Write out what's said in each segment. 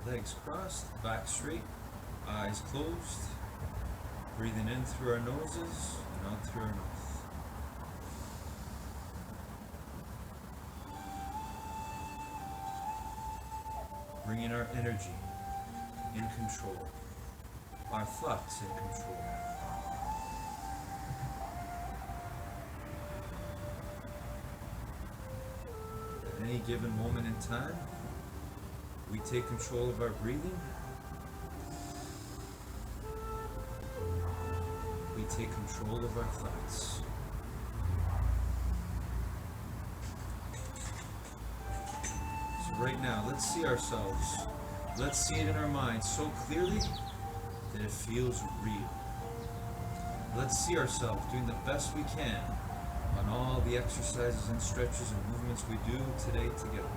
Legs crossed, back straight, eyes closed. Breathing in through our noses and out through our mouth. Bringing our energy in control, our thoughts in control. At any given moment in time, we take control of our breathing. We take control of our thoughts. So right now, let's see ourselves. Let's see it in our minds so clearly that it feels real. Let's see ourselves doing the best we can on all the exercises and stretches and movements we do today together.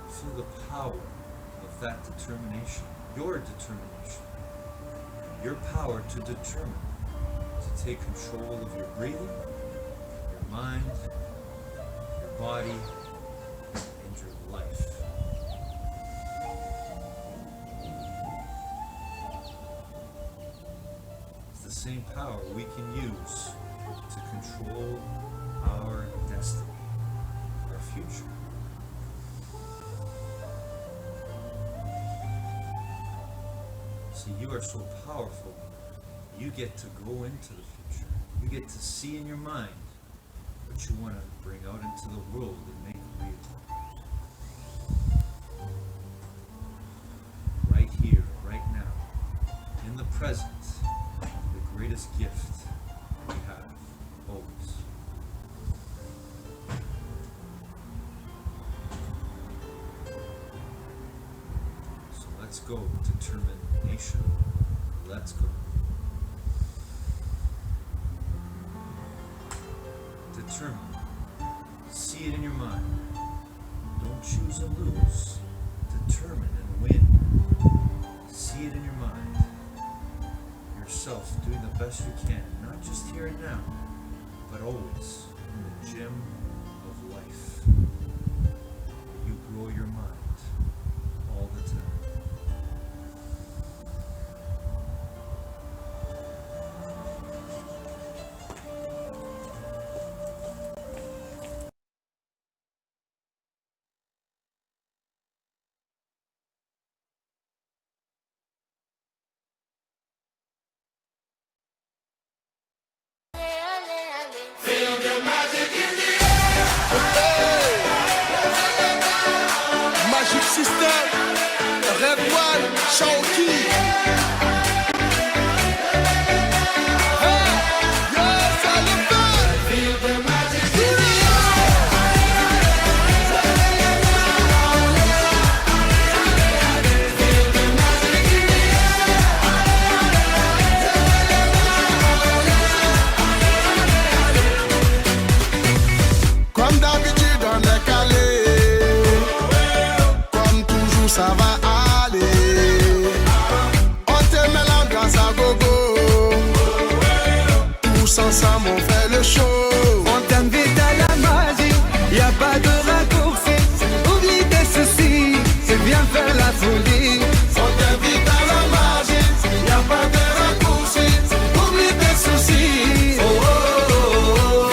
Feel the power of that determination, your determination, your power to determine, to take control of your breathing, your mind, your body, and your life. It's the same power we can use to control our destiny, our future. See, you are so powerful, you get to go into the future. You get to see in your mind what you want to bring out into the world and make real. Right here, right now, in the present, the greatest gift we have, always. So let's go, determination. Let's go. Determine. See it in your mind. Don't choose and lose. Determine and win. See it in your mind. Yourself doing the best you can, not just here and now, but always in the gym of life. You grow your mind all the time. Magic System, Red One, Shawty. Yes, I love that. Feel the magic. Comme d'habitude, on est calé. Comme toujours, ça va aller. On te met l'ambiance à gogo. Tous ensemble, on fait le show. On t'invite à la magie, y a pas de raccourci. Oublie tes soucis, c'est bien faire la folie. On t'invite à la magie, y a pas de raccourci. Oublie tes soucis. Oh, oh, oh, oh.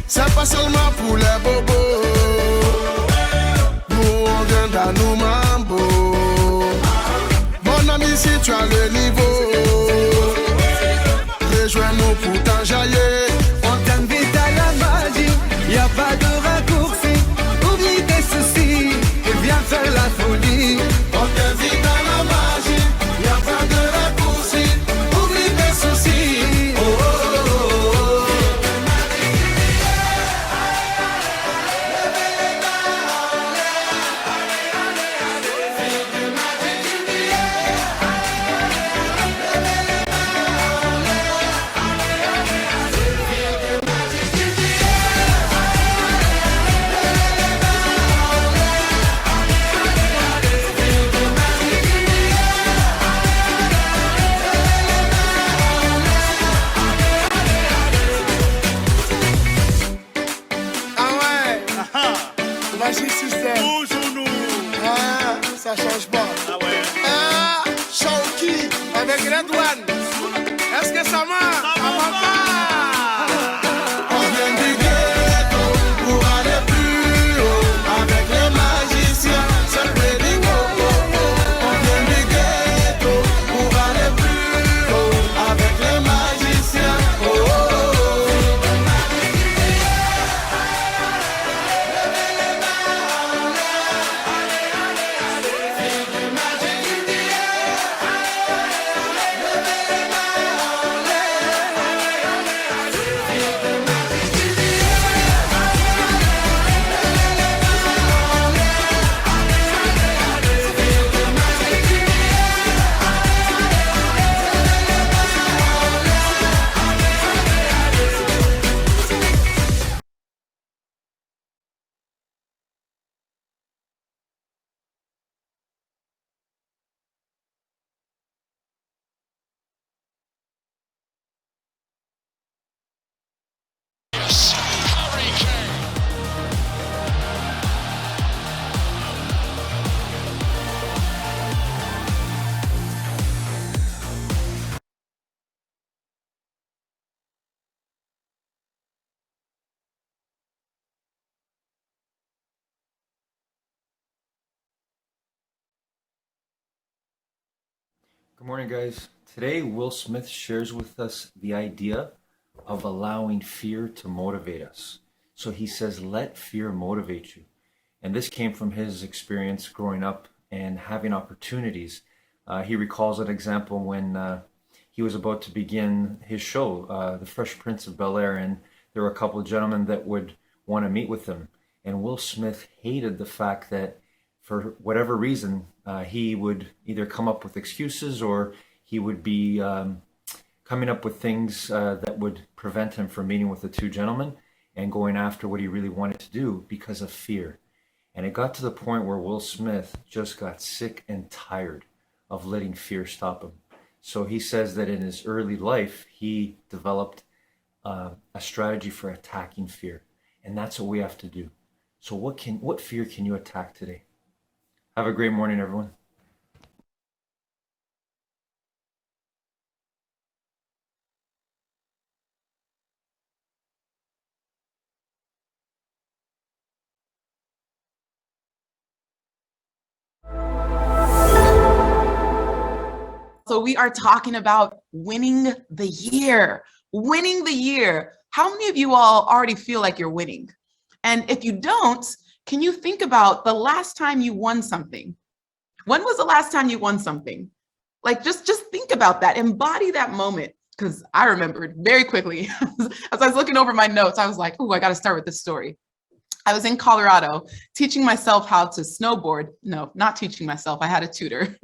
C'est pas seulement pour les bobos. Nous on vient dans nos mambo. Mon ami, si tu as le niveau, rejoins-nous pour t'enjailler. On t'invite à la magie, y a pas de raccourci. Oublie tes soucis, et viens faire la folie. On t'invite à la magie, y a pas de raccourci. Oublie tes soucis. Oh, oh, oh, oh. change pas. Ah ouais. Shawky avec Red One. Est-ce que ça marche? Ça va pas. On vient du ghetto pour aller plus haut. Avec les magiciens, c'est Freddy Coco. On vient du ghetto pour aller plus haut. Avec les magiciens, oh oh oh. Good morning, guys. Today, Will Smith shares with us the idea of allowing fear to motivate us. So he says, let fear motivate you. And this came from his experience growing up and having opportunities. He recalls an example when he was about to begin his show, The Fresh Prince of Bel-Air, and there were a couple of gentlemen that would want to meet with him. And Will Smith hated the fact that for whatever reason, he would either come up with excuses or he would be coming up with things that would prevent him from meeting with the two gentlemen and going after what he really wanted to do because of fear. And it got to the point where Will Smith just got sick and tired of letting fear stop him. So he says that in his early life, he developed a strategy for attacking fear. And that's what we have to do. So what fear can you attack today? Have a great morning, everyone. So we are talking about winning the year. Winning the year. How many of you all already feel like you're winning? And if you don't, can you think about the last time you won something? When was the last time you won something? Like just think about that, embody that moment. Because I remembered very quickly, as I was looking over my notes, I was like, oh, I got to start with this story. I was in Colorado teaching myself how to snowboard. No, not teaching myself, I had a tutor.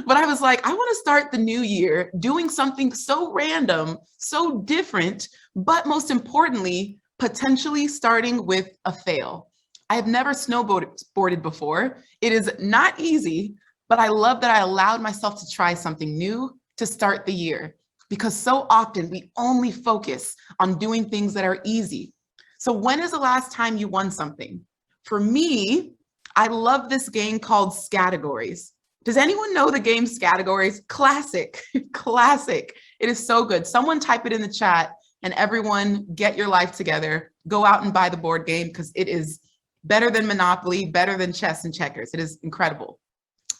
But I was like, I want to start the new year doing something so random, so different, but most importantly, potentially starting with a fail. I have never snowboarded before. It is not easy, but I love that I allowed myself to try something new to start the year, because so often we only focus on doing things that are easy. So when is the last time you won something? For me, I love this game called Scattergories. Does anyone know the game Scattergories? Classic, classic. It is so good. Someone type it in the chat and everyone get your life together. Go out and buy the board game because it is better than Monopoly, better than chess and checkers. It is incredible.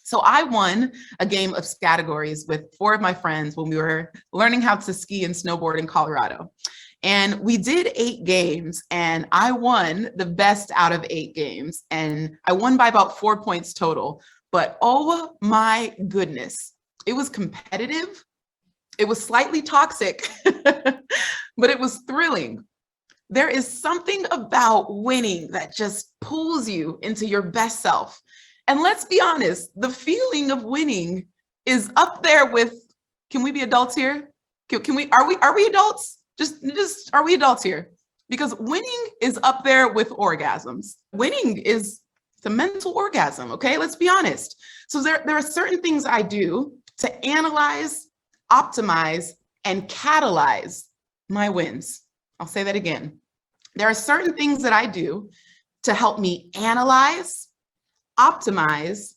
So I won a game of Scattergories with 4 of my friends when we were learning how to ski and snowboard in Colorado. And we did 8 games and I won the best out of 8 games. And I won by about 4 points total. But oh my goodness, it was competitive. It was slightly toxic, but it was thrilling. There is something about winning that just pulls you into your best self. And let's be honest, the feeling of winning is up there with, can we be adults here? Are we adults? Just are we adults here? Because winning is up there with orgasms. Winning is the mental orgasm, okay? Let's be honest. So there are certain things I do to analyze, optimize, and catalyze my wins. I'll say that again. There are certain things that I do to help me analyze, optimize,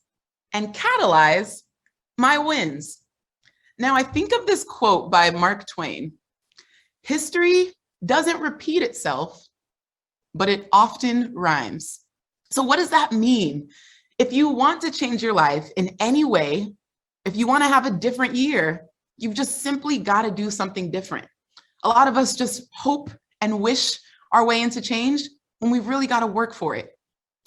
and catalyze my wins. Now, I think of this quote by Mark Twain: history doesn't repeat itself, but it often rhymes. So what does that mean? If you want to change your life in any way, if you want to have a different year, you've just simply got to do something different. A lot of us just hope and wish our way into change when we've really got to work for it.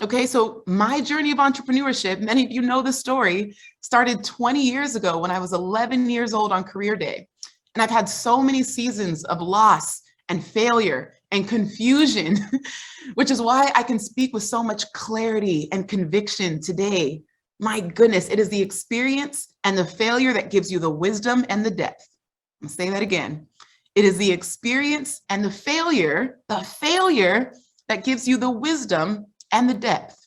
Okay, so my journey of entrepreneurship, many of you know the story, started 20 years ago when I was 11 years old on career day. And I've had so many seasons of loss and failure and confusion, which is why I can speak with so much clarity and conviction today. My goodness, it is the experience and the failure that gives you the wisdom and the depth. I'm gonna say that again. It is the experience and the failure that gives you the wisdom and the depth.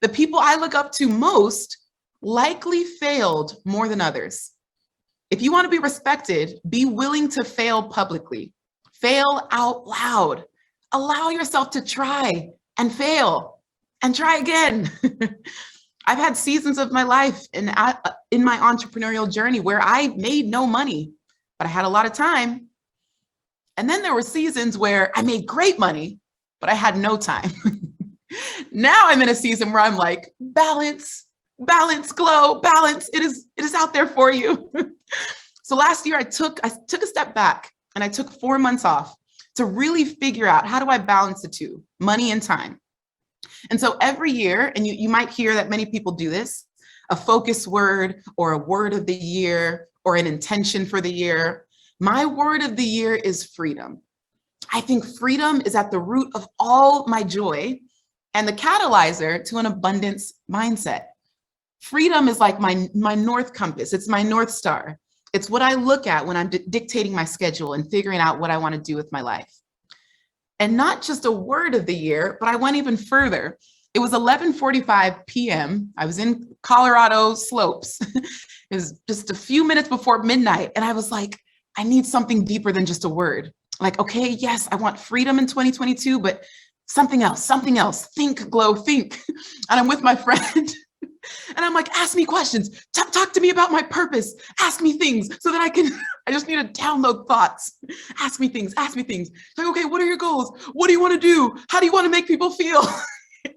The people I look up to most likely failed more than others. If you want to be respected, be willing to fail publicly. Fail out loud. Allow yourself to try and fail and try again. I've had seasons of my life in my entrepreneurial journey where I made no money, but I had a lot of time. And then there were seasons where I made great money, but I had no time. Now I'm in a season where I'm like, balance, glow, balance. It is out there for you. So last year I took a step back and I took 4 months off to really figure out, how do I balance the two, money and time? And so every year, and you might hear that many people do this, a focus word or a word of the year or an intention for the year. My word of the year is freedom. I think freedom is at the root of all my joy and the catalyzer to an abundance mindset. Freedom is like my north compass. It's my North Star. It's what I look at when I'm dictating my schedule and figuring out what I want to do with my life. And not just a word of the year, but I went even further. It was 11:45 p.m. I was in Colorado slopes. It was just a few minutes before midnight. And I was like, I need something deeper than just a word. Like, okay, yes, I want freedom in 2022, but something else. Think, Glow, think. And I'm with my friend. And I'm like, ask me questions. Talk to me about my purpose. Ask me things so that I just need to download thoughts. Ask me things. Like, okay, what are your goals? What do you want to do? How do you want to make people feel?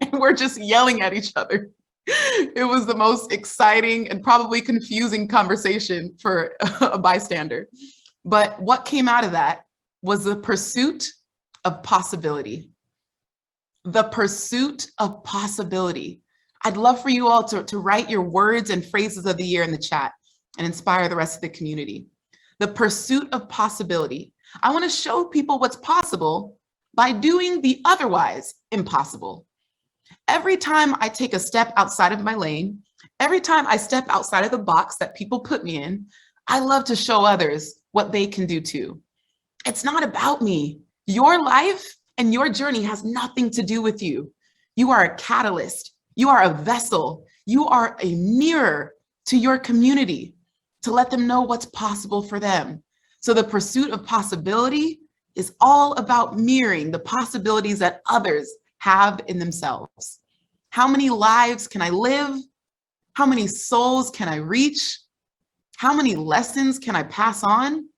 And we're just yelling at each other. It was the most exciting and probably confusing conversation for a bystander. But what came out of that was the pursuit of possibility. The pursuit of possibility. I'd love for you all to write your words and phrases of the year in the chat and inspire the rest of the community. The pursuit of possibility. I want to show people what's possible by doing the otherwise impossible. Every time I take a step outside of my lane, every time I step outside of the box that people put me in, I love to show others what they can do too. It's not about me. Your life and your journey has nothing to do with you. You are a catalyst. You are a vessel. You are a mirror to your community to let them know what's possible for them. So the pursuit of possibility is all about mirroring the possibilities that others have in themselves. How many lives can I live? How many souls can I reach? How many lessons can I pass on?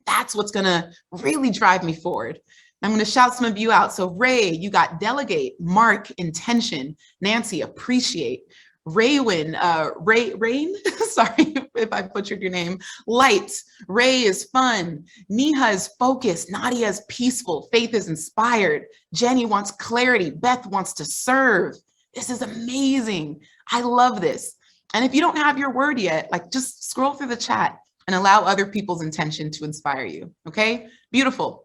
That's what's gonna really drive me forward. I'm going to shout some of you out. So Ray, you got delegate, Mark, intention, Nancy, appreciate, Raywin, Rain, sorry if I butchered your name, light, Ray is fun, Neha is focused, Nadia is peaceful, Faith is inspired, Jenny wants clarity, Beth wants to serve. This is amazing. I love this. And if you don't have your word yet, like just scroll through the chat and allow other people's intention to inspire you. Okay, beautiful.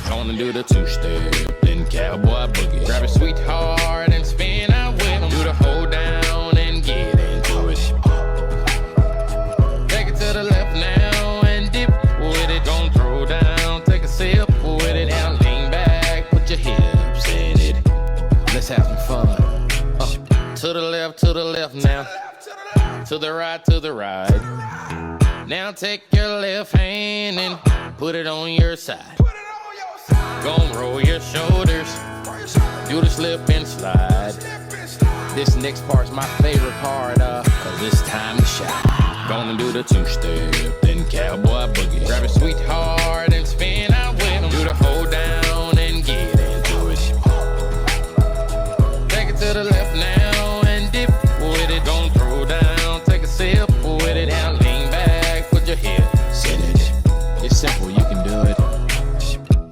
Gonna do the two-step, then cowboy boogie. Grab a sweetheart and spin out with him. Do the hold down and get into it. Take it to the left now and dip with it. Gonna throw down, take a sip with it. Now lean back, put your hips in it. Let's have some fun. To the left now. To the right, Now take your left hand and put it on your side. Gon' roll your shoulders, do the slip and slide. This next part's my favorite part, cause it's time to shine. Gonna do the two-step, then cowboy boogie. Grab a sweetheart and spin out with him. Do the hold down and get into it. Take it to the left now and dip with it. Don't throw down, take a sip with it. Now lean back, put your hips in it. It's simple, you can do it.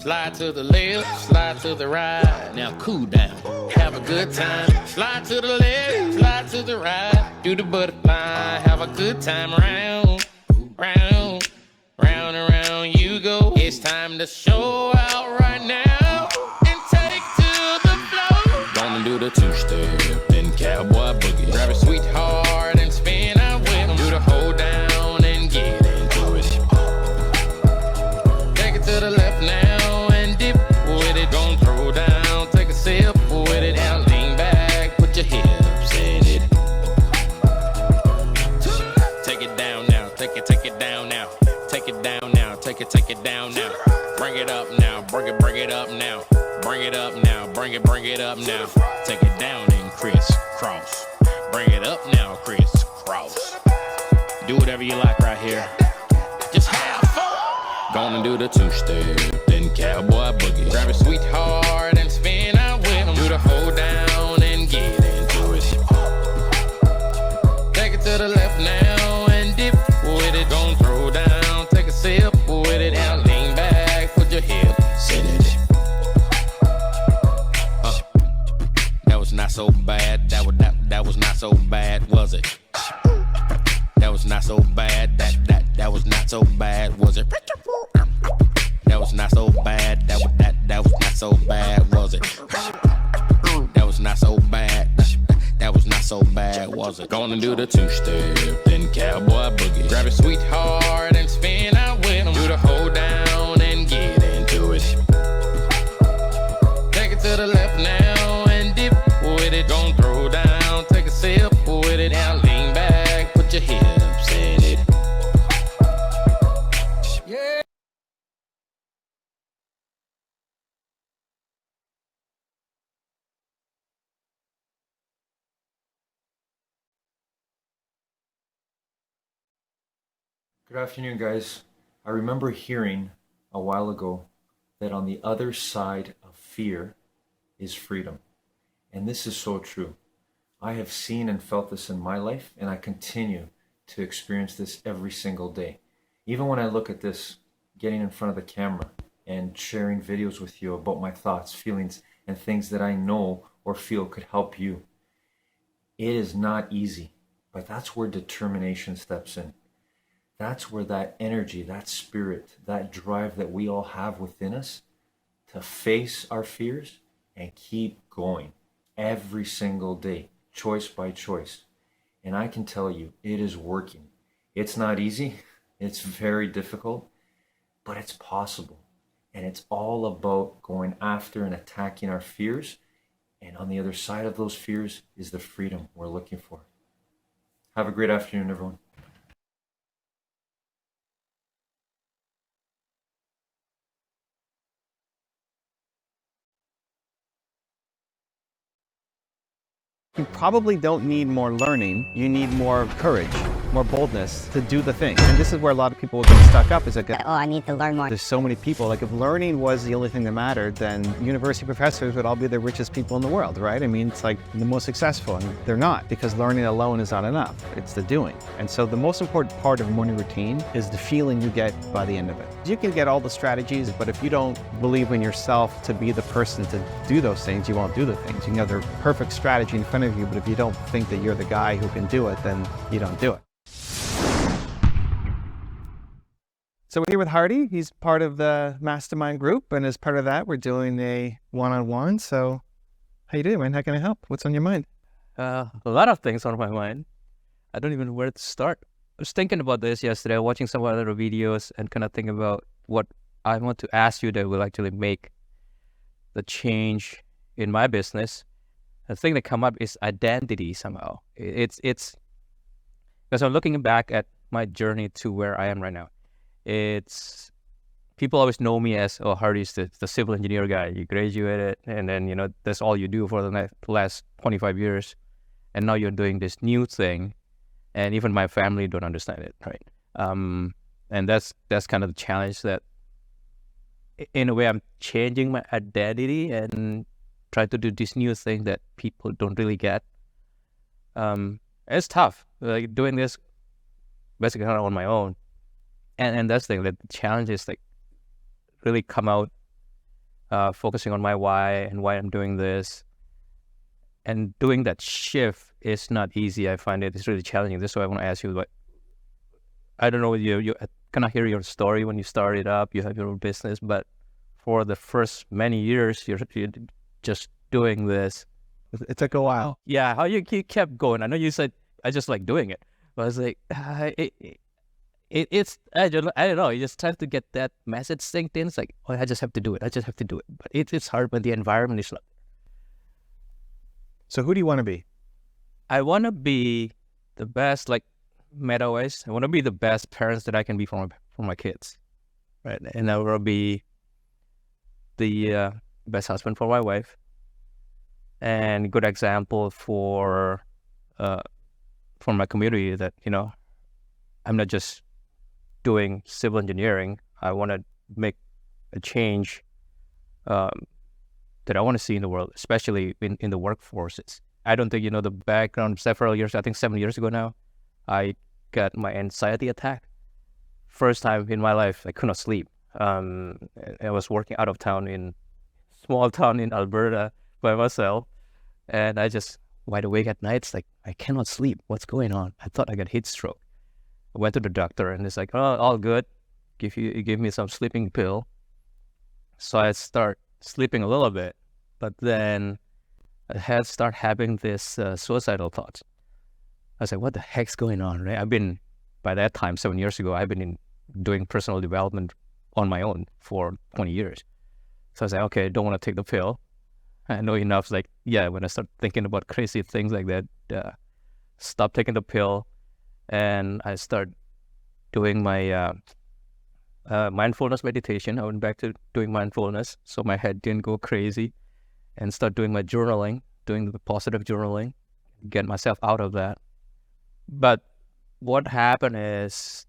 Slide to the left, slide to the right. Now cool down, have a good time. Slide to the left, slide to the right. Do the butterfly, have a good time. Round, round, round and round you go. It's time to show out right now and take to the floor. Gonna do the two-step, then cowboy boogie. Grab a sweetheart and spin out with him. Do the hold down and get into it. Take it to the left now. Don't throw down, take a sip with it. Now lean back, put your hips in it. Take it down now, take it down now. Take it down now, take it down now. Bring it up now, bring it up now. Bring it up now, bring it up now. Take it down and crisscross. Bring it up now, crisscross. Do whatever you like right here. Just have fun. Gonna do the two-step, then cowboy boogie. Grab a sweetheart and spin out with him. Do the hold down and get into it. Take it to the left now and dip with it. Don't throw down, take a sip with it. Now lean back, put your hips in it. That was not so bad. That was not so bad, was it? That was not so bad. That was not so bad, was it? That was not so bad. That was not so bad, was it? That was not so bad. That was not so bad, was it? Gonna do the two-step, then cowboy boogie. Grab a sweetheart and spin out with him. Do the hold down and get into it. Take it to the left now and dip with it. Don't throw down, take a sip with it. Now lean back, put your hips in it. Yeah. Good afternoon, guys. I remember hearing a while ago that on the other side of fear is freedom. And this is so true. I have seen and felt this in my life, and I continue to experience this every single day. Even when I look at this, getting in front of the camera and sharing videos with you about my thoughts, feelings, and things that I know or feel could help you. It is not easy, but that's where determination steps in. That's where that energy, that spirit, that drive that we all have within us to face our fears and keep going every single day, choice by choice. And I can tell you, it is working. It's not easy. It's very difficult, but it's possible. And it's all about going after and attacking our fears. And on the other side of those fears is the freedom we're looking for. Have a great afternoon, everyone. You probably don't need more learning, you need more courage, more boldness to do the thing. And this is where a lot of people get stuck up, is like, oh, I need to learn more. There's so many people, like if learning was the only thing that mattered, then university professors would all be the richest people in the world, right? I mean, it's like the most successful, and they're not, because learning alone is not enough, it's the doing. And so the most important part of a morning routine is the feeling you get by the end of it. You can get all the strategies, but if you don't believe in yourself to be the person to do those things, you won't do the things. You can have the perfect strategy in front of you, but if you don't think that you're the guy who can do it, then you don't do it. So we're here with Hardy. He's part of the mastermind group, and as part of that, we're doing a one-on-one. So how you doing, man? How can I help? What's on your mind? A lot of things on my mind. I don't even know where to start. I was thinking about this yesterday, watching some other videos, and kind of thinking about what I want to ask you that will actually make the change in my business. The thing that come up is identity somehow. It's because I'm looking back at my journey to where I am right now. It's people always know me as, oh, Hardy's the civil engineer guy. You graduated, and then that's all you do for the last 25 years, and now you're doing this new thing, and even my family don't understand it, right? And that's kind of the challenge that, in a way, I'm changing my identity and try to do this new thing that people don't really get. It's tough, like doing this basically kind of on my own, and that's the thing, that the challenge is like really come out, focusing on my why and why I'm doing this, and doing that shift is not easy. I find it's really challenging. This is why I want to ask you, like, I don't know, you kind of hear your story when you started up, you have your own business, but for the first many years, you're just doing this. It took a while. Yeah, how you kept going? I know you said, I just like doing it, but I was like, it's I don't know. You just have to get that message synced in. It's like, oh, I just have to do it. I just have to do it. But it's hard when the environment is like. So who do you want to be? I want to be the best, like meta-wise. I want to be the best parents that I can be for my kids, right? And I will be the best husband for my wife, and good example for my community, that I'm not just doing civil engineering. I want to make a change that I want to see in the world, especially in the workforces. I don't think the background. Several years, I think 7 years ago now, I got my anxiety attack. First time in my life, I could not sleep. I was working out of town in small town in Alberta by myself, and I just wide awake at night. It's like, I cannot sleep. What's going on? I thought I got heat stroke. I went to the doctor, and it's like, oh, all good. Give me some sleeping pill. So I start sleeping a little bit, but then I had start having this suicidal thoughts. I was like, what the heck's going on, right? By that time, 7 years ago, I've been doing personal development on my own for 20 years. So I was like, okay, I don't want to take the pill. I know enough. Like, yeah, when I start thinking about crazy things like that, stop taking the pill, and I start doing my mindfulness meditation. I went back to doing mindfulness, so my head didn't go crazy, and start doing my journaling, doing the positive journaling, get myself out of that. But what happened is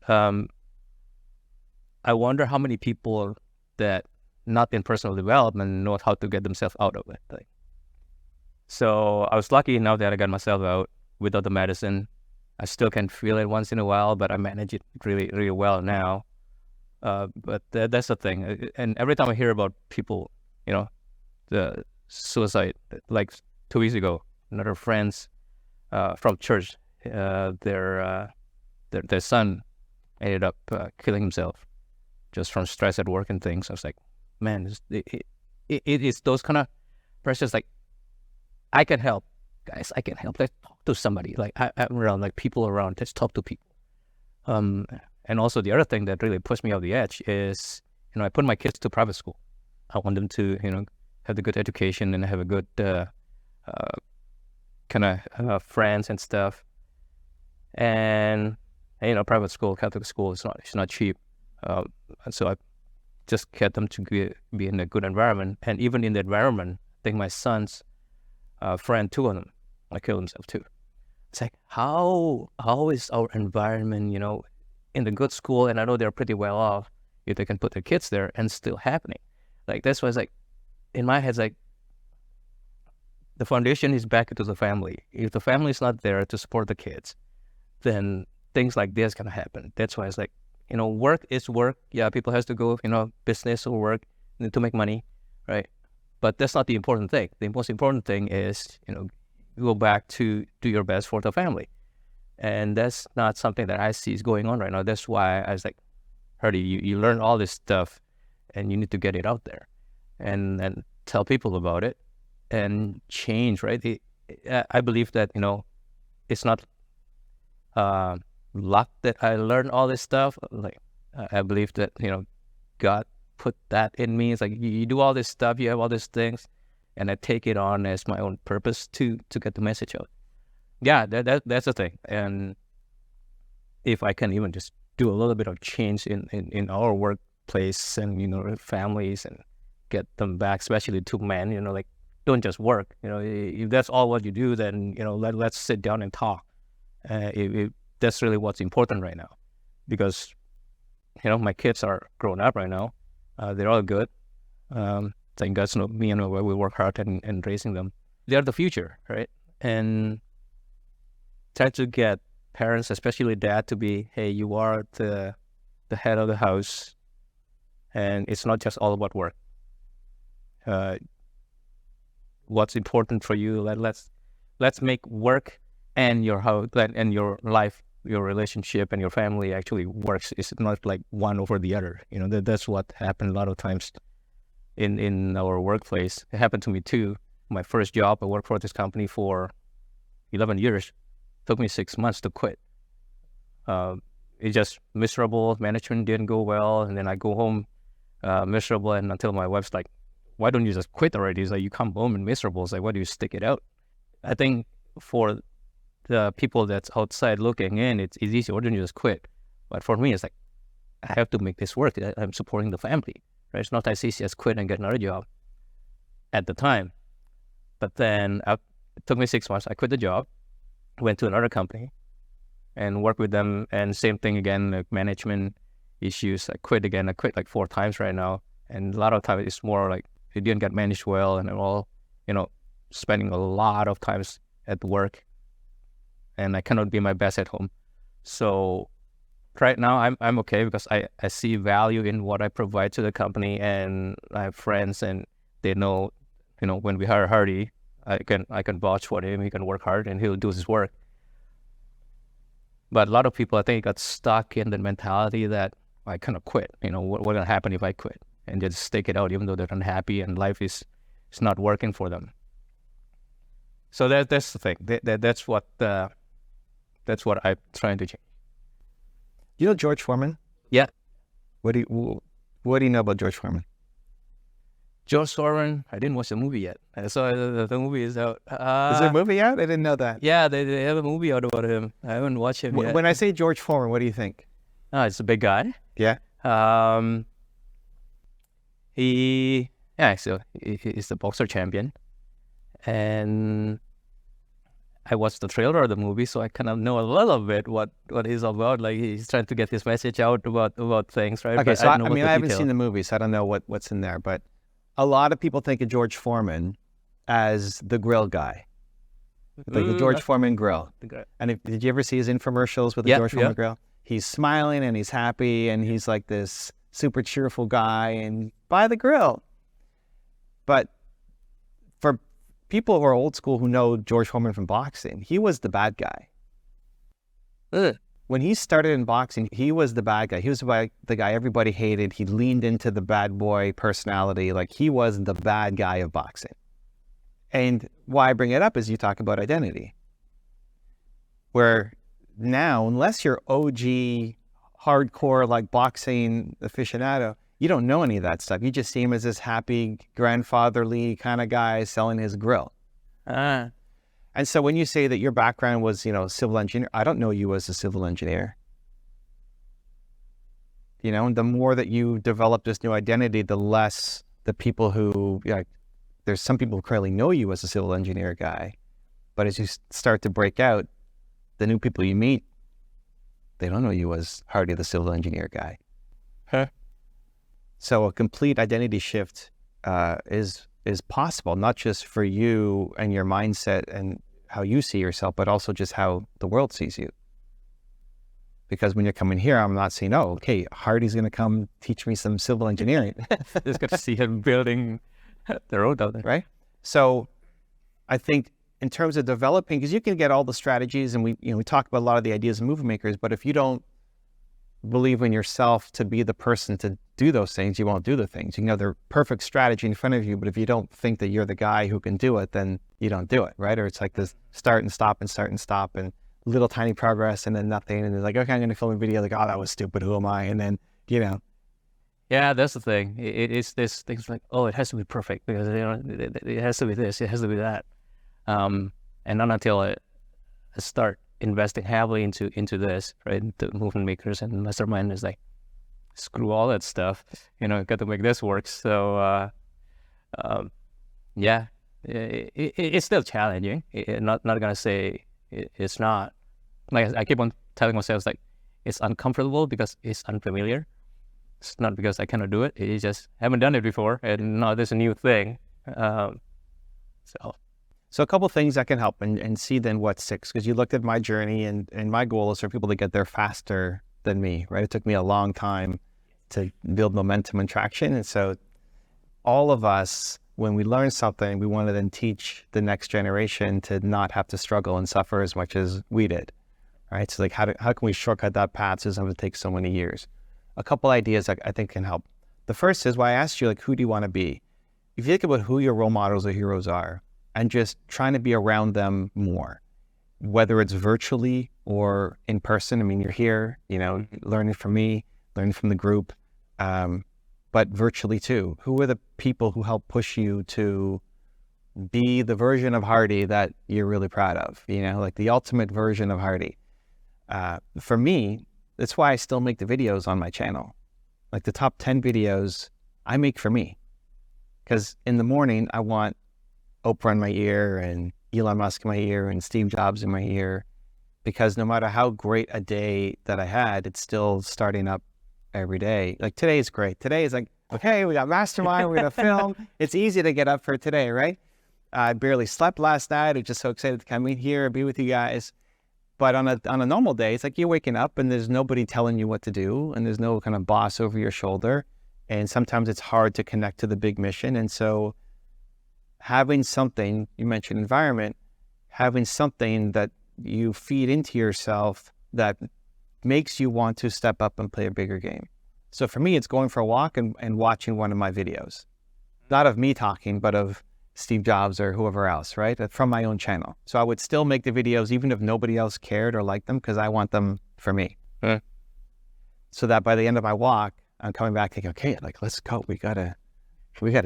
I wonder how many people that not in personal development know how to get themselves out of it. So I was lucky enough that I got myself out without the medicine. I still can feel it once in a while, but I manage it really, really well now. But that's the thing. And every time I hear about people, the suicide, like 2 weeks ago, another friends from church, their son ended up killing himself just from stress at work and things. I was like, man, it is those kind of pressures. Like, I can help, guys. I can help. Let's talk to somebody. Like, I'm around, like, people around. Let's talk to people. And also the other thing that really pushed me off the edge is, I put my kids to private school. I want them to, have the good education and have a good kind of friends and stuff. And private school, Catholic school, it's not cheap. And so I just get them to be in a good environment. And even in the environment, I think my son's friend, 2 of them, killed himself too. It's like, how is our environment, in the good school, and I know they're pretty well off, if they can put their kids there, and still happening. Like, that's why it's like, in my head, it's like, the foundation is back into the family. If the family is not there to support the kids, then things like this can happen. That's why it's like, work is work. Yeah, people has to go, business or work to make money, right? But that's not the important thing. The most important thing is, go back to do your best for the family. And that's not something that I see is going on right now. That's why I was like, Hardy, you learn all this stuff, and you need to get it out there and tell people about it and change, right? I believe that, it's not luck that I learned all this stuff. Like, I believe that, God put that in me. It's like, you do all this stuff, you have all these things, and I take it on as my own purpose to get the message out. Yeah, that's the thing. And if I can even just do a little bit of change in our workplace and, families, and get them back, especially to men, like, don't just work. If that's all what you do, then, let's sit down and talk. That's really what's important right now, because, my kids are grown up right now. They're all good. Thank God, me and my wife, we work hard in raising them. They're the future, right? And try to get parents, especially dad, to be, hey, you are the head of the house, and it's not just all about work. What's important for you? Let's make work and your house and your life, your relationship and your family actually works. It's not like one over the other. That's what happened a lot of times in our workplace. It happened to me too. My first job, I worked for this company for 11 years. Took me 6 months to quit. It's just miserable. Management didn't go well, and then I go home miserable. And until my wife's like, "Why don't you just quit already?" It's like, you come home and miserable. It's like, why do you stick it out? I think for the people that's outside looking in, it's easy. Why don't you just quit? But for me, it's like, I have to make this work. I'm supporting the family, right? It's not as easy as quit and get another job at the time. But then it took me 6 months. I quit the job, went to another company and worked with them. And same thing again, like management issues. I quit again. I quit like 4 times right now. And a lot of times it's more like it didn't get managed well, and all, spending a lot of times at work, and I cannot be my best at home. So right now I'm okay, because I see value in what I provide to the company, and I have friends, and they know, when we hire Hardy, I can vouch for him. He can work hard and he'll do his work. But a lot of people, I think, got stuck in the mentality that I cannot quit. What's gonna happen if I quit? And just stick it out, even though they're unhappy and life is not working for them. So that's the thing. That's what I'm trying to change. You know George Foreman? Yeah. What do you know about George Foreman? George Foreman, I didn't watch the movie yet. I saw the movie is out. Is there a movie out? I didn't know that. Yeah, they have a movie out about him. I haven't watched him yet. When I say George Foreman, what do you think? It's a big guy. Yeah. So he's the boxer champion. And I watched the trailer of the movie, so I kind of know a little bit what he's about. Like, he's trying to get his message out about things, right? Okay, but so I haven't detail. seen the movie, so I don't know what's in there. But a lot of people think of George Foreman as the grill guy, like the George Foreman grill. And did you ever see his infomercials with the George Foreman grill? He's smiling and he's happy and he's like this super cheerful guy and buy the grill. But for people who are old school who know George Foreman from boxing, he was the bad guy. When he started in boxing, he was the bad guy. He was the guy everybody hated. He leaned into the bad boy personality. Like, he was the bad guy of boxing. And why I bring it up is you talk about identity. Where now, unless you're OG, hardcore, like boxing aficionado, you don't know any of that stuff. You just see him as this happy, grandfatherly kind of guy selling his grill. And so when you say that your background was, civil engineer, I don't know you as a civil engineer. And the more that you develop this new identity, the less the people who, there's some people who currently know you as a civil engineer guy, but as you start to break out, the new people you meet, they don't know you as Hardy, the civil engineer guy. So a complete identity shift is possible, not just for you and your mindset and how you see yourself, but also just how the world sees you. Because when you're coming here, I'm not saying, oh, okay, Hardy's going to come teach me some civil engineering. Just got to see him building the road out there. Right? So I think in terms of developing, because you can get all the strategies, and we talk about a lot of the ideas of movement makers, but if you don't believe in yourself to be the person to do those things, you won't do the things. You can have the perfect strategy in front of you, but if you don't think that you're the guy who can do it, then you don't do it, right? Or it's like this start and stop and little tiny progress and then nothing. And it's like, okay, I'm going to film a video. Like, oh, that was stupid. Who am I? And then, Yeah, that's the thing. It's this things like, oh, it has to be perfect because, it has to be this, it has to be that. And not until I start investing heavily into this, right? The movement makers and mastermind is like, screw all that stuff, got to make this work. So yeah, it's still challenging. Not gonna say it's not. Like I keep on telling myself, like, it's uncomfortable because it's unfamiliar. It's not because I cannot do it. It's just haven't done it before, and now there's a new thing. So a couple things that can help and see then what sticks, because you looked at my journey and my goal is for people to get there faster than me, right? It took me a long time to build momentum and traction. And so all of us, when we learn something, we want to then teach the next generation to not have to struggle and suffer as much as we did, right? So like how can we shortcut that path so it doesn't take so many years? A couple ideas I think can help. The first is why I asked you, like, who do you want to be? If you think about who your role models or heroes are, and just trying to be around them more, whether it's virtually or in person. I mean, you're here, learning from me, learning from the group, but virtually too. Who are the people who help push you to be the version of Hardy that you're really proud of? Like the ultimate version of Hardy. For me, that's why I still make the videos on my channel. Like the top 10 videos I make for me. Because in the morning, I want Oprah in my ear and Elon Musk in my ear and Steve Jobs in my ear, because no matter how great a day that I had, it's still starting up every day. Like today is great. Today is like, okay, we got Mastermind, we're gonna film. It's easy to get up for today, right? I barely slept last night. I'm just so excited to come in here and be with you guys. But on a normal day, it's like you're waking up and there's nobody telling you what to do and there's no kind of boss over your shoulder. And sometimes it's hard to connect to the big mission. And so having something, you mentioned environment, having something that you feed into yourself that makes you want to step up and play a bigger game. So for me, it's going for a walk and watching one of my videos. Not of me talking, but of Steve Jobs or whoever else, right? From my own channel. So I would still make the videos even if nobody else cared or liked them, because I want them for me. So that by the end of my walk, I'm coming back thinking, okay, like, let's go. We gotta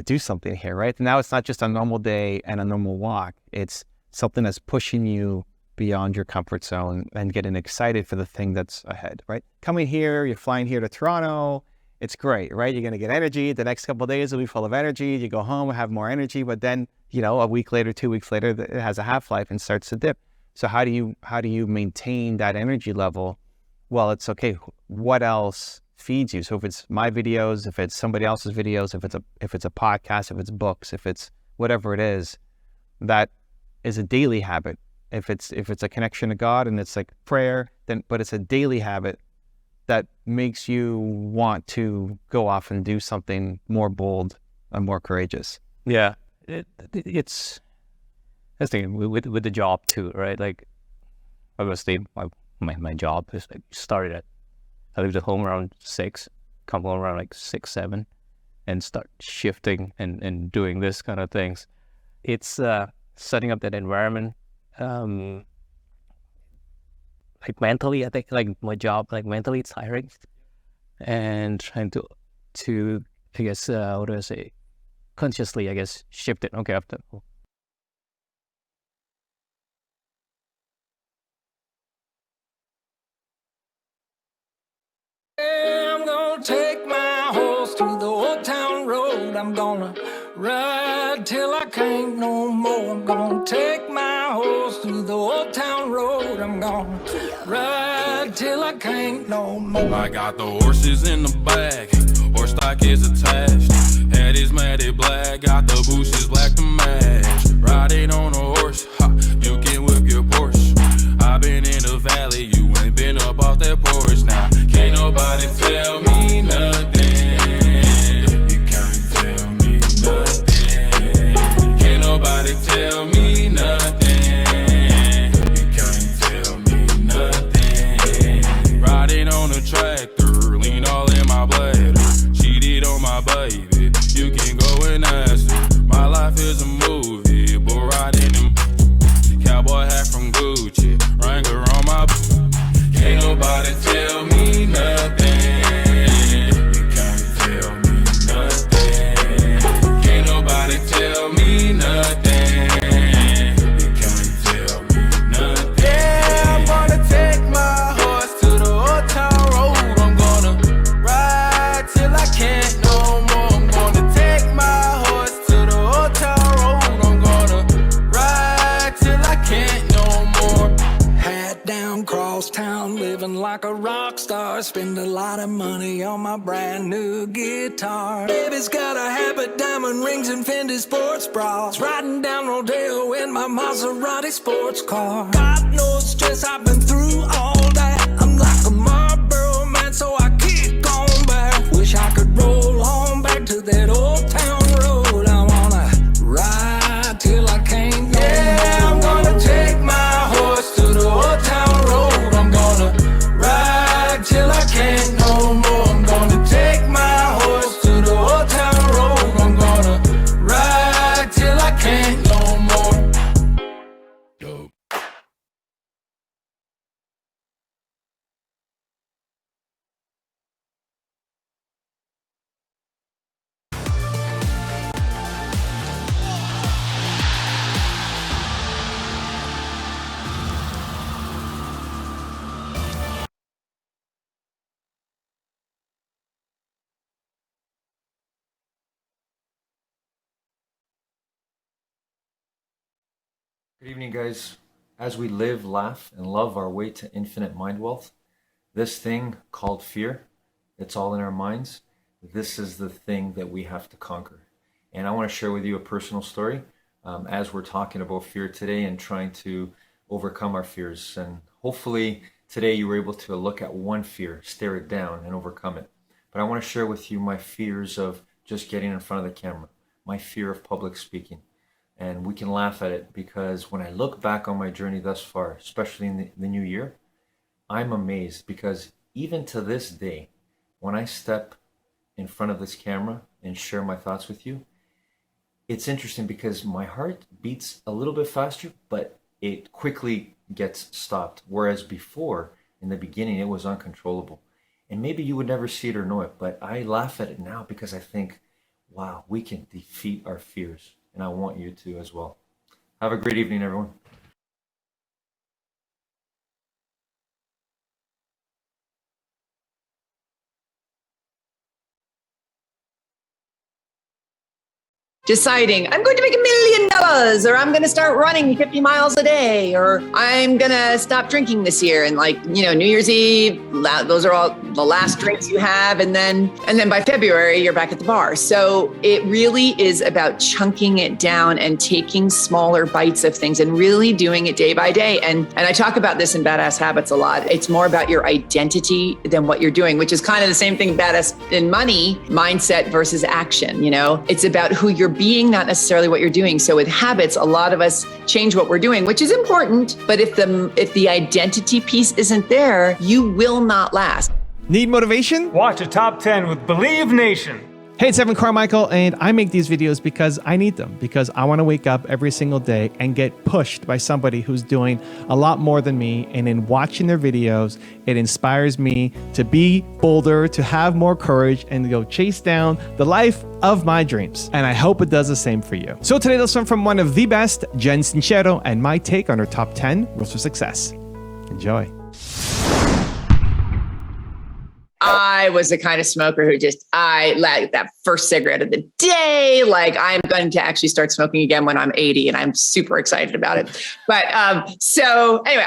do something here, right? And now it's not just a normal day and a normal walk. It's something that's pushing you beyond your comfort zone and getting excited for the thing that's ahead, right? Coming here, you're flying here to Toronto. It's great, right? You're going to get energy. The next couple of days will be full of energy. You go home and have more energy, but then, a week later, 2 weeks later, it has a half-life and starts to dip. So how do you maintain that energy level? Well, it's okay. What else feeds you? So if it's my videos, if it's somebody else's videos, if it's a podcast, if it's books, if it's whatever it is, that is a daily habit. If it's a connection to God and it's like prayer, but it's a daily habit that makes you want to go off and do something more bold and more courageous. Yeah, it's that's the thing with the job too, right? Like, obviously, my job is like I leave the home around 6, come home around like 6, 7, and start shifting and doing this kind of things. It's setting up that environment. Like mentally, I think like my job, like mentally it's tiring, and trying to I guess, what do I say, consciously, I guess, shift it. Okay, after. I'm gonna take my horse to the old town road. I'm gonna ride till I can't no more. I'm gonna take my horse to the old town road. I'm gonna ride till I can't no more. I got the horses in the back, horse stock is attached. Head is matted black, got the bushes black to match. Riding on a horse, ha, you can whip your Porsche. I've been in the valley, you ain't been up off that porch. Now, can't nobody tell me nothing. You can't tell me nothing. Can't nobody tell me nothing. You can't tell me nothing. Riding on a tractor, lean all in my bladder. Cheated on my baby, you can go and ask her. My life is a movie, but riding them. Cowboy hat from Gucci, Wrangler on my. Can't nobody tell me nothing. You can't tell me nothing. Can't nobody tell me nothing. living like a rock star. Spend a lot of money on my brand new guitar. Baby's got a habit, diamond rings and Fendi sports bras. Riding down Rodeo in my Maserati sports car. God knows stress I've been through all that. I'm like a Marlboro man, so I keep going back. Wish I could roll on back to that old town road. I wanna ride till I can't no more. I'm gonna take my horse to the old town road. I'm gonna ride till I can't no more. I'm gonna take my horse to the old town road. I'm gonna ride till I can't no more. Good evening, guys. As we live, laugh, and love our way to infinite mind wealth, this thing called fear, it's all in our minds. This is the thing that we have to conquer. And I want to share with you a personal story as we're talking about fear today and trying to overcome our fears. And hopefully today you were able to look at one fear, stare it down, and overcome it. But I want to share with you my fears of just getting in front of the camera, my fear of public speaking. And we can laugh at it because when I look back on my journey thus far, especially in the new year, I'm amazed because even to this day, when I step in front of this camera and share my thoughts with you, it's interesting because my heart beats a little bit faster, but it quickly gets stopped. Whereas before, in the beginning, it was uncontrollable. And maybe you would never see it or know it, but I laugh at it now because I think, wow, we can defeat our fears. And I want you to as well. Have a great evening, everyone. Deciding I'm going to make $1 million, or I'm going to start running 50 miles a day, or I'm going to stop drinking this year. And New Year's Eve, those are all the last drinks you have. And then by February, you're back at the bar. So it really is about chunking it down and taking smaller bites of things and really doing it day by day. And I talk about this in Badass Habits a lot. It's more about your identity than what you're doing, which is kind of the same thing, Badass in Money, mindset versus action. It's about who you're being, not necessarily what you're doing. So with habits, a lot of us change what we're doing, which is important. But if the identity piece isn't there, you will not last. Need motivation? Watch a top 10 with Believe Nation. Hey, it's Evan Carmichael, and I make these videos because I need them, because I want to wake up every single day and get pushed by somebody who's doing a lot more than me. And in watching their videos, it inspires me to be bolder, to have more courage, and to go chase down the life of my dreams. And I hope it does the same for you. So today, let's learn from one of the best, Jen Sincero, and my take on her top 10 rules for success. Enjoy. I was the kind of smoker who I like that first cigarette of the day. Like, I'm going to actually start smoking again when I'm 80, and I'm super excited about it. But so anyway,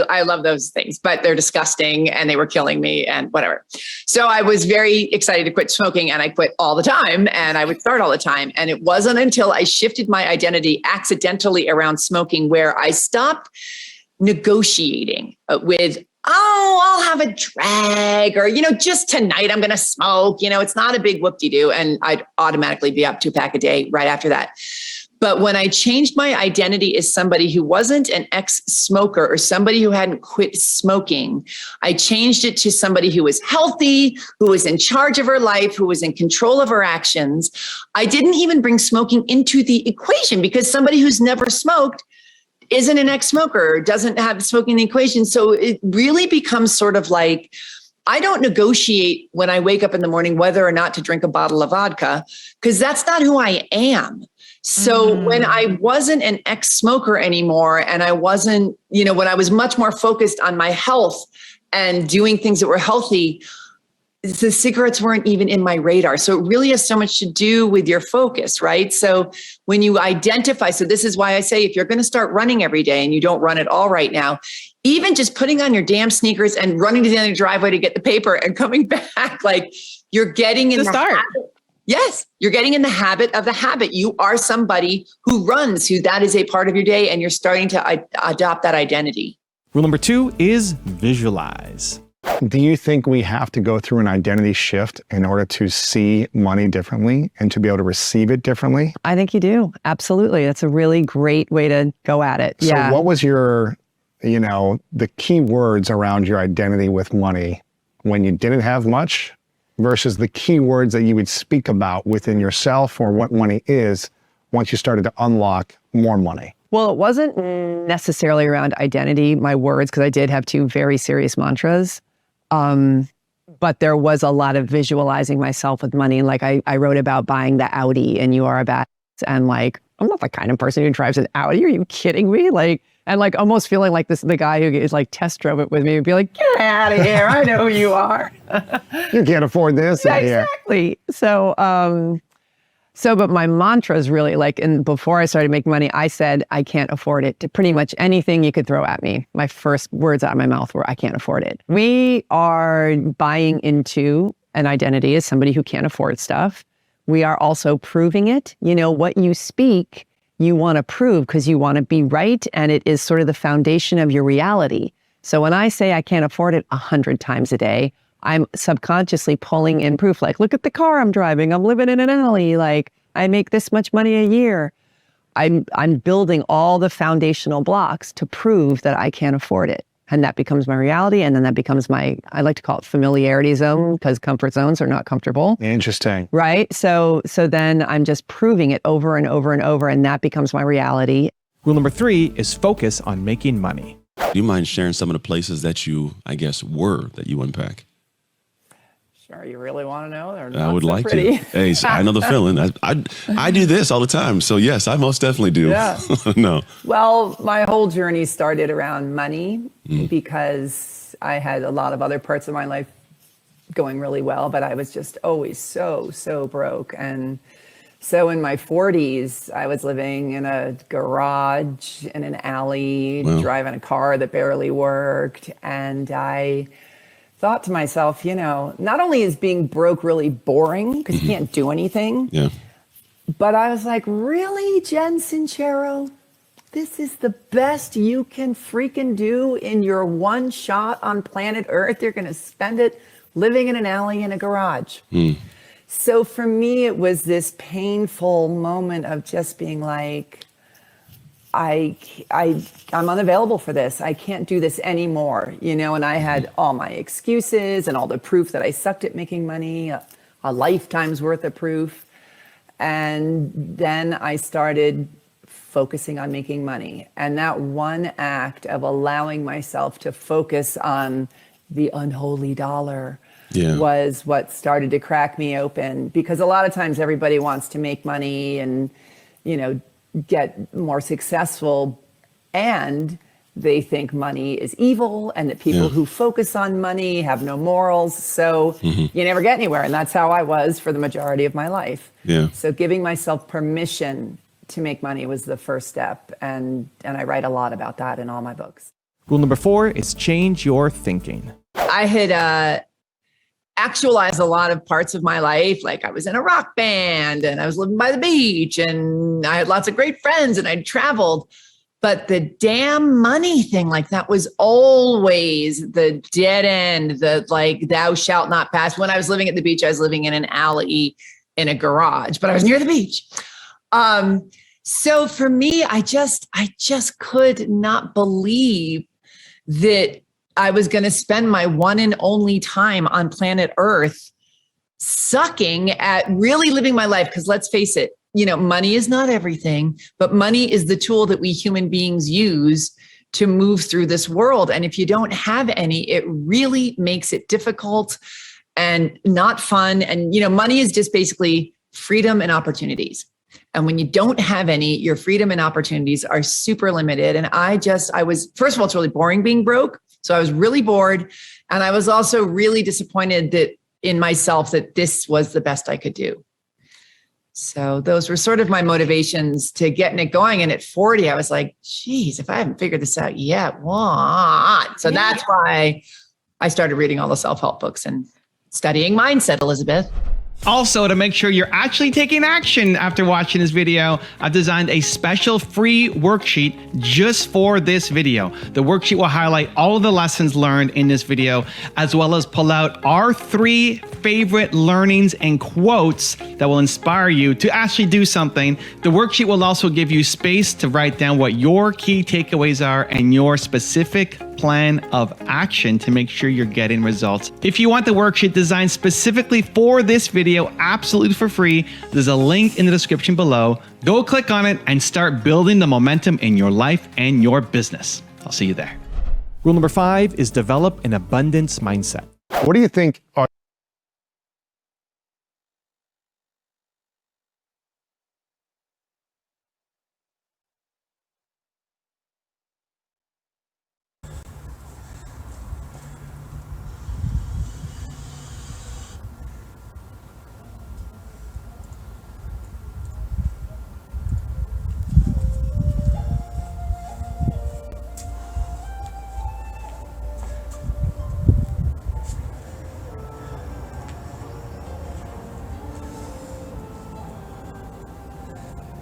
I love those things, but they're disgusting and they were killing me and whatever. So I was very excited to quit smoking, and I quit all the time, and I would start all the time. And it wasn't until I shifted my identity accidentally around smoking where I stopped negotiating with, I'll have a drag, or, just tonight I'm going to smoke. It's not a big whoop-de-doo. And I'd automatically be up 2-pack a day right after that. But when I changed my identity as somebody who wasn't an ex-smoker or somebody who hadn't quit smoking, I changed it to somebody who was healthy, who was in charge of her life, who was in control of her actions. I didn't even bring smoking into the equation, because somebody who's never smoked isn't an ex-smoker, doesn't have smoking in the equation. So it really becomes sort of like, I don't negotiate when I wake up in the morning whether or not to drink a bottle of vodka, because that's not who I am. So when I wasn't an ex-smoker anymore, and I wasn't, when I was much more focused on my health and doing things that were healthy, the cigarettes weren't even in my radar. So it really has so much to do with your focus, right? So when you identify, so this is why I say, if you're going to start running every day and you don't run at all right now, even just putting on your damn sneakers and running to the end of the driveway to get the paper and coming back, like you're getting in the habit. Yes, you're getting in the habit of the habit. You are somebody who runs, who that is a part of your day, and you're starting to adopt that identity. Rule number 2 is visualize. Do you think we have to go through an identity shift in order to see money differently and to be able to receive it differently? I think you do. Absolutely. That's a really great way to go at it. So what was your, the key words around your identity with money when you didn't have much versus the key words that you would speak about within yourself or what money is once you started to unlock more money? Well, it wasn't necessarily around identity, my words, because I did have 2 very serious mantras. But there was a lot of visualizing myself with money. Like I wrote about buying the Audi and you are a badass. And like, I'm not the kind of person who drives an Audi. Are you kidding me? Like, and like almost feeling like the guy who is like test drove it with me would be like, get out of here. I know who you are. You can't afford this. Yeah, exactly. So, but my mantra is really like, and before I started making money, I said, I can't afford it to pretty much anything you could throw at me. My first words out of my mouth were, I can't afford it. We are buying into an identity as somebody who can't afford stuff. We are also proving it. What you speak, you want to prove because you want to be right. And it is sort of the foundation of your reality. So when I say I can't afford it 100 times a day, I'm subconsciously pulling in proof. Like, look at the car I'm driving. I'm living in an alley. Like, I make this much money a year. I'm building all the foundational blocks to prove that I can't afford it. And that becomes my reality. And then that becomes I like to call it familiarity zone, because comfort zones are not comfortable. Interesting. Right? So then I'm just proving it over and over and over. And that becomes my reality. Rule number 3 is focus on making money. Do you mind sharing some of the places that you, that you unpack? Sure, you really want to know? I would like to. Hey, I know the feeling. I do this all the time. So yes, I most definitely do. Yeah. No. Well, my whole journey started around money because I had a lot of other parts of my life going really well, but I was just always so broke. And so in my 40s, I was living in a garage, in an alley, driving a car that barely worked. And I thought to myself, not only is being broke really boring because you can't do anything, but I was like, really, Jen Sincero? This is the best you can freaking do in your one shot on planet Earth? You're going to spend it living in an alley in a garage. So for me, it was this painful moment of just being like, I'm unavailable for this. I can't do this anymore, and I had all my excuses and all the proof that I sucked at making money, a lifetime's worth of proof. And then I started focusing on making money. And that one act of allowing myself to focus on the unholy dollar was what started to crack me open, because a lot of times everybody wants to make money and, get more successful, and they think money is evil and that people who focus on money have no morals. So you never get anywhere. And that's how I was for the majority of my life. So giving myself permission to make money was the first step. And I write a lot about that in all my books. Rule number 4 is change your thinking. I had actualized a lot of parts of my life. Like I was in a rock band and I was living by the beach and I had lots of great friends and I'd traveled. But the damn money thing, like that was always the dead end, the like, thou shalt not pass. When I was living at the beach, I was living in an alley in a garage, but I was near the beach. So for me, I just could not believe that I was going to spend my one and only time on planet Earth sucking at really living my life. Because let's face it, money is not everything, but money is the tool that we human beings use to move through this world. And if you don't have any, it really makes it difficult and not fun. And, money is just basically freedom and opportunities. And when you don't have any, your freedom and opportunities are super limited. And I was, first of all, it's really boring being broke. So I was really bored. And I was also really disappointed that in myself that this was the best I could do. So those were sort of my motivations to getting it going. And at 40, I was like, geez, if I haven't figured this out yet, what? So that's why I started reading all the self-help books and studying mindset, Elizabeth. Also, to make sure you're actually taking action after watching this video, I've designed a special free worksheet just for this video. The worksheet will highlight all of the lessons learned in this video, as well as pull out our 3 favorite learnings and quotes that will inspire you to actually do something. The worksheet will also give you space to write down what your key takeaways are and your specific plan of action to make sure you're getting results. If you want the worksheet designed specifically for this video, absolutely for free, there's a link in the description below. Go click on it and start building the momentum in your life and your business. I'll see you there. Rule number 5 is develop an abundance mindset. What do you think are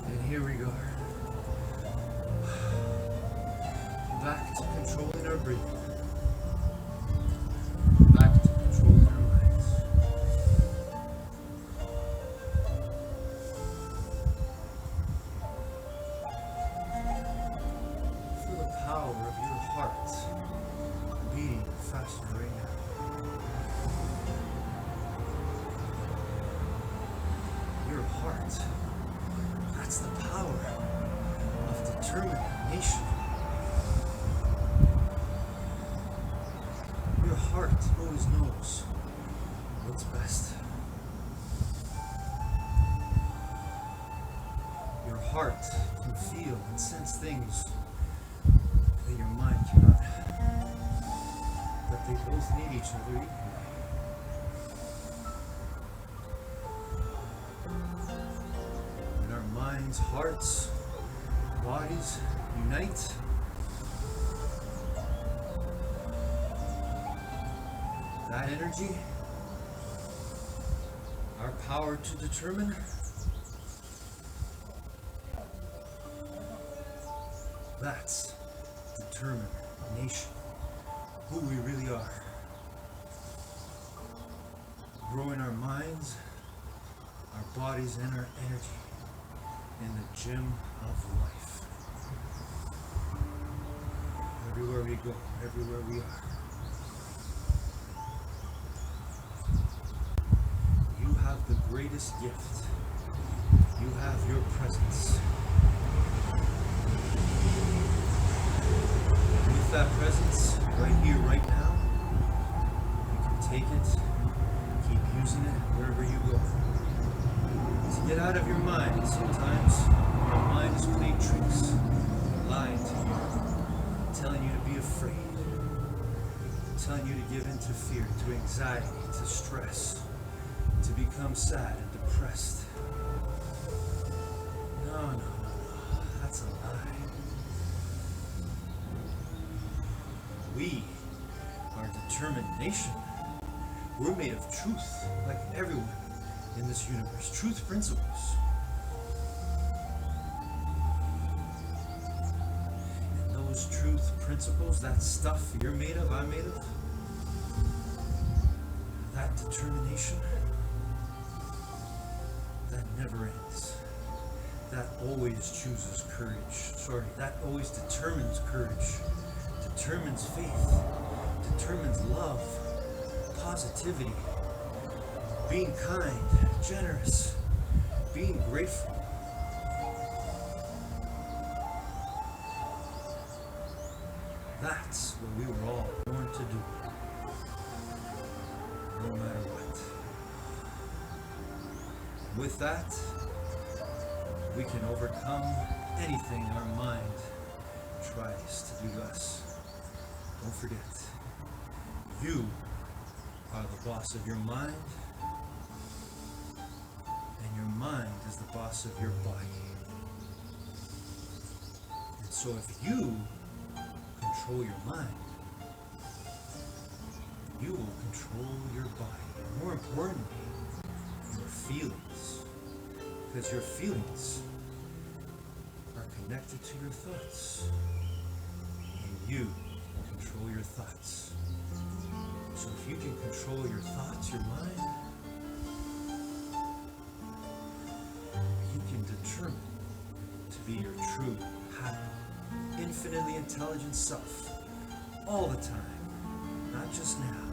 And here we go. Back to controlling our breathing. Back to controlling our minds. Feel the power of your heart beating faster right now. Your heart. That's the power of determination. Your heart always knows what's best. Your heart can feel and sense things that your mind cannot. But they both need each other equally. When our minds, hearts, bodies unite, that energy, our power to determine, that's determination, who we really are. Growing our minds, our bodies, and our energy in the gym of life. Everywhere we go, everywhere we are. You have the greatest gift. You have your presence. With that presence, right here, right now, you can take it, keep using it wherever you go. To get out of your mind, sometimes your mind is playing tricks, lying to you, telling you to be afraid, telling you to give in to fear, to anxiety, to stress, to become sad and depressed. No, that's a lie. We are determination. We're made of truth, like everyone in this universe. Truth principles. And those truth principles, that stuff you're made of, I'm made of, that determination, that never ends. That always chooses courage. That always determines courage, determines faith, determines love, positivity, being kind, generous, being grateful. That's what we were all born to do, no matter what. With that, we can overcome anything our mind tries to do to us. Don't forget, you are the boss of your mind, and your mind is the boss of your body. And so if you control your mind, you will control your body. And more importantly, your feelings. Because your feelings are connected to your thoughts. And you control your thoughts. So if you can control your thoughts, your mind, you can determine to be your true, happy, infinitely intelligent self all the time, not just now.